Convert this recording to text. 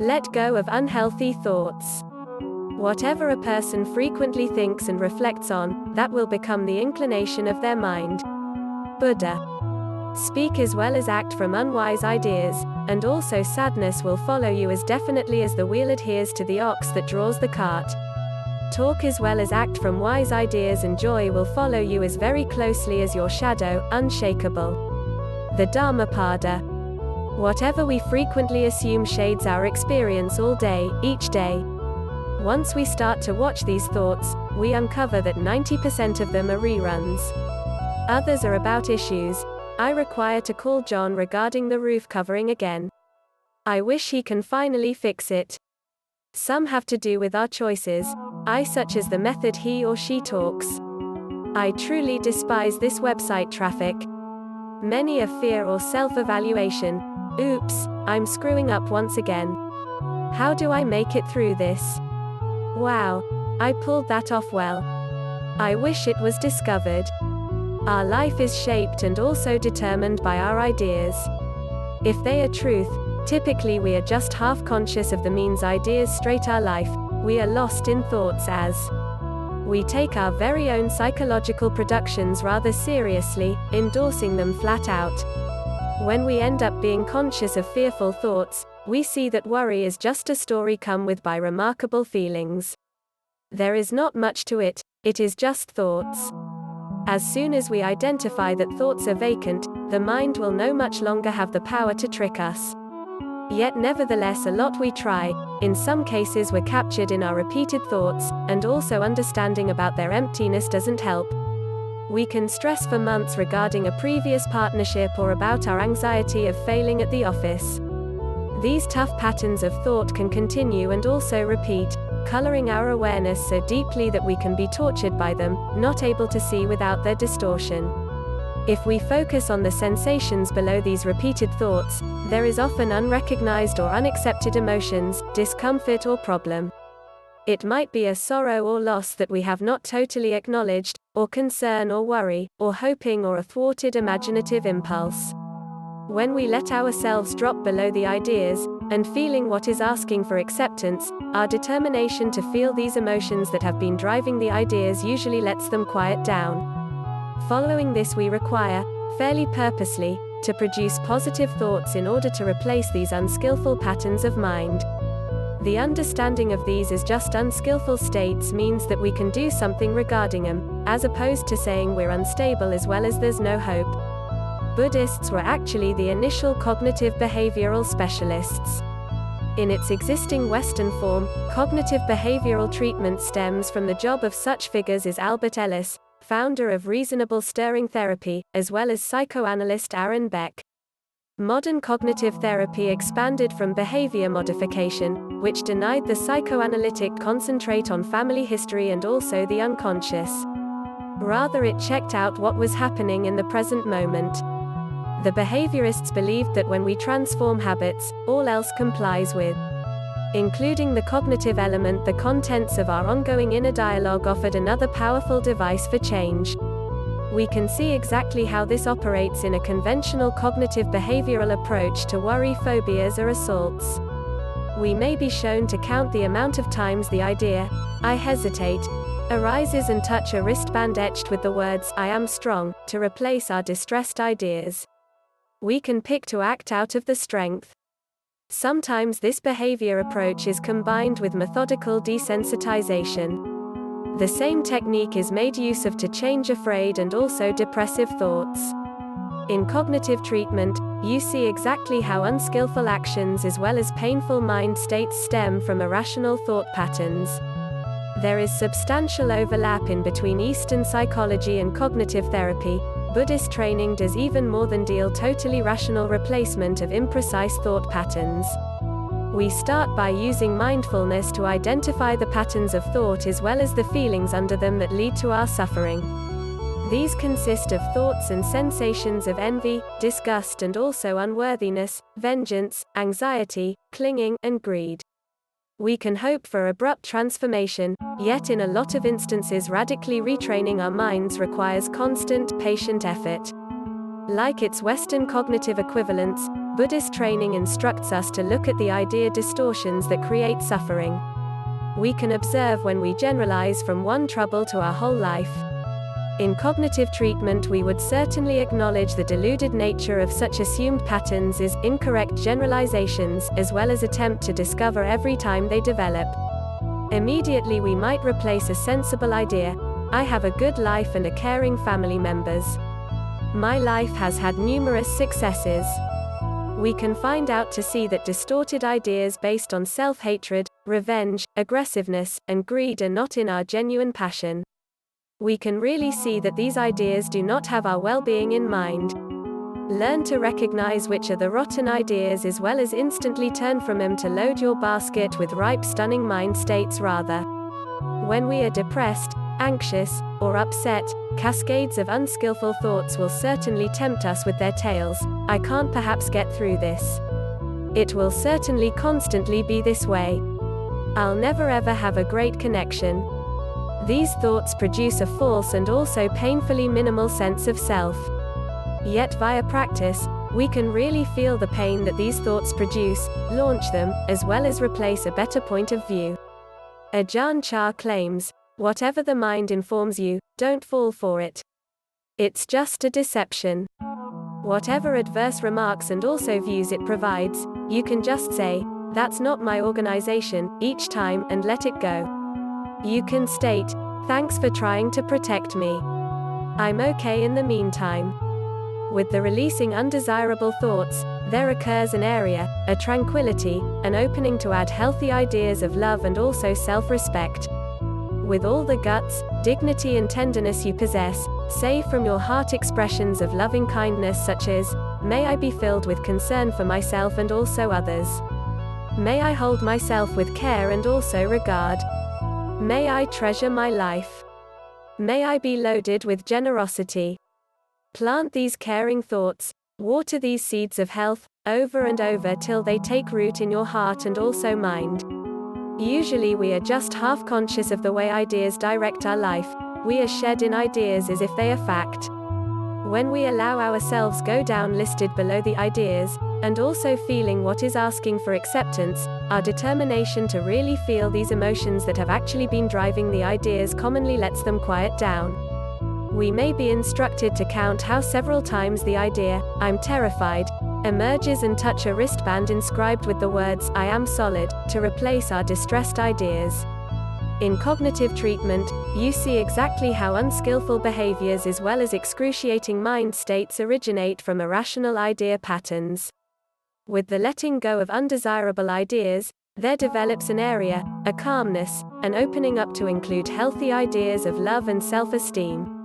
Let go of unhealthy thoughts. Whatever a person frequently thinks and reflects on, that will become the inclination of their mind. Buddha. Speak as well as act from unwise ideas, and also sadness will follow you as definitely as the wheel adheres to the ox that draws the cart. Talk as well as act from wise ideas, and joy will follow you as very closely as your shadow, unshakable. The Dhammapada. Whatever we frequently assume shades our experience all day, each day. Once we start to watch these thoughts, we uncover that 90% of them are reruns. Others are about issues. I require to call John regarding the roof covering again. I wish he can finally fix it. Some have to do with our choices, such as the method he or she talks. I truly despise this website traffic. Many a fear or self-evaluation. Oops, I'm screwing up once again. How do I make it through this? Wow, I pulled that off well. I wish it was discovered. Our life is shaped and also determined by our ideas. If they are truth, typically we are just half conscious of the means ideas straight our life. We are lost in thoughts as we take our very own psychological productions rather seriously, endorsing them flat out. When we end up being conscious of fearful thoughts, we see that worry is just a story come with by remarkable feelings. There is not much to it, it is just thoughts. As soon as we identify that thoughts are vacant, the mind will no much longer have the power to trick us. Yet nevertheless a lot we try. In some cases we're captured in our repeated thoughts, and also understanding about their emptiness doesn't help. We can stress for months regarding a previous partnership or about our anxiety of failing at the office. These tough patterns of thought can continue and also repeat, coloring our awareness so deeply that we can be tortured by them, not able to see without their distortion. If we focus on the sensations below these repeated thoughts, there is often unrecognized or unaccepted emotions, discomfort or problem. It might be a sorrow or loss that we have not totally acknowledged, or concern or worry, or hoping or a thwarted imaginative impulse. When we let ourselves drop below the ideas, and feeling what is asking for acceptance, our determination to feel these emotions that have been driving the ideas usually lets them quiet down. Following this we require, fairly purposely, to produce positive thoughts in order to replace these unskillful patterns of mind. The understanding of these as just unskillful states means that we can do something regarding them, as opposed to saying we're unstable as well as there's no hope. Buddhists were actually the initial cognitive behavioral specialists. In its existing Western form, cognitive behavioral treatment stems from the job of such figures as Albert Ellis, founder of reasonable stirring therapy, as well as psychoanalyst Aaron Beck. Modern cognitive therapy expanded from behavior modification, which denied the psychoanalytic concentrate on family history and also the unconscious. Rather it checked out what was happening in the present moment. The behaviorists believed that when we transform habits, all else complies with. Including the cognitive element, the contents of our ongoing inner dialogue offered another powerful device for change. We can see exactly how this operates in a conventional cognitive behavioral approach to worry, phobias or assaults. We may be shown to count the amount of times the idea, "I hesitate," arises and touch a wristband etched with the words, "I am strong," to replace our distressed ideas. We can pick to act out of the strength. Sometimes this behavior approach is combined with methodical desensitization. The same technique is made use of to change afraid and also depressive thoughts. In cognitive treatment, you see exactly how unskillful actions as well as painful mind states stem from irrational thought patterns. There is substantial overlap in between Eastern psychology and cognitive therapy. Buddhist training does even more than deal totally rational replacement of imprecise thought patterns. We start by using mindfulness to identify the patterns of thought as well as the feelings under them that lead to our suffering. These consist of thoughts and sensations of envy, disgust and also unworthiness, vengeance, anxiety, clinging, and greed. We can hope for abrupt transformation, yet in a lot of instances radically retraining our minds requires constant, patient effort. Like its Western cognitive equivalents, Buddhist training instructs us to look at the idea distortions that create suffering. We can observe when we generalize from one trouble to our whole life. In cognitive treatment, we would certainly acknowledge the deluded nature of such assumed patterns as incorrect generalizations, as well as attempt to discover every time they develop. Immediately we might replace a sensible idea: I have a good life and a caring family members. My life has had numerous successes. We can find out to see that distorted ideas based on self-hatred, revenge, aggressiveness, and greed are not in our genuine passion. We can really see that these ideas do not have our well-being in mind. Learn to recognize which are the rotten ideas as well as instantly turn from them to load your basket with ripe, stunning mind states rather. When we are depressed, anxious, or upset, cascades of unskillful thoughts will certainly tempt us with their tales. I can't perhaps get through this. It will certainly constantly be this way. I'll never ever have a great connection. These thoughts produce a false and also painfully minimal sense of self. Yet via practice, we can really feel the pain that these thoughts produce, launch them, as well as replace a better point of view. Ajahn Chah claims, whatever the mind informs you, don't fall for it. It's just a deception. Whatever adverse remarks and also views it provides, you can just say, that's not my organization, each time, and let it go. You can state, thanks for trying to protect me. I'm okay in the meantime. With the releasing undesirable thoughts, there occurs an area, a tranquility, an opening to add healthy ideas of love and also self-respect. With all the guts, dignity and tenderness you possess, say from your heart expressions of loving kindness such as, may I be filled with concern for myself and also others. May I hold myself with care and also regard. May I treasure my life. May I be loaded with generosity. Plant these caring thoughts, water these seeds of health, over and over till they take root in your heart and also mind. Usually we are just half conscious of the way ideas direct our life. We are shed in ideas as if they are fact. When we allow ourselves go down listed below the ideas, and also feeling what is asking for acceptance, our determination to really feel these emotions that have actually been driving the ideas commonly lets them quiet down. We may be instructed to count how several times the idea, I'm terrified, emerges and touch a wristband inscribed with the words, I am solid, to replace our distressed ideas. In cognitive treatment, you see exactly how unskillful behaviors as well as excruciating mind states originate from irrational idea patterns. With the letting go of undesirable ideas, there develops an area, a calmness, an opening up to include healthy ideas of love and self-esteem.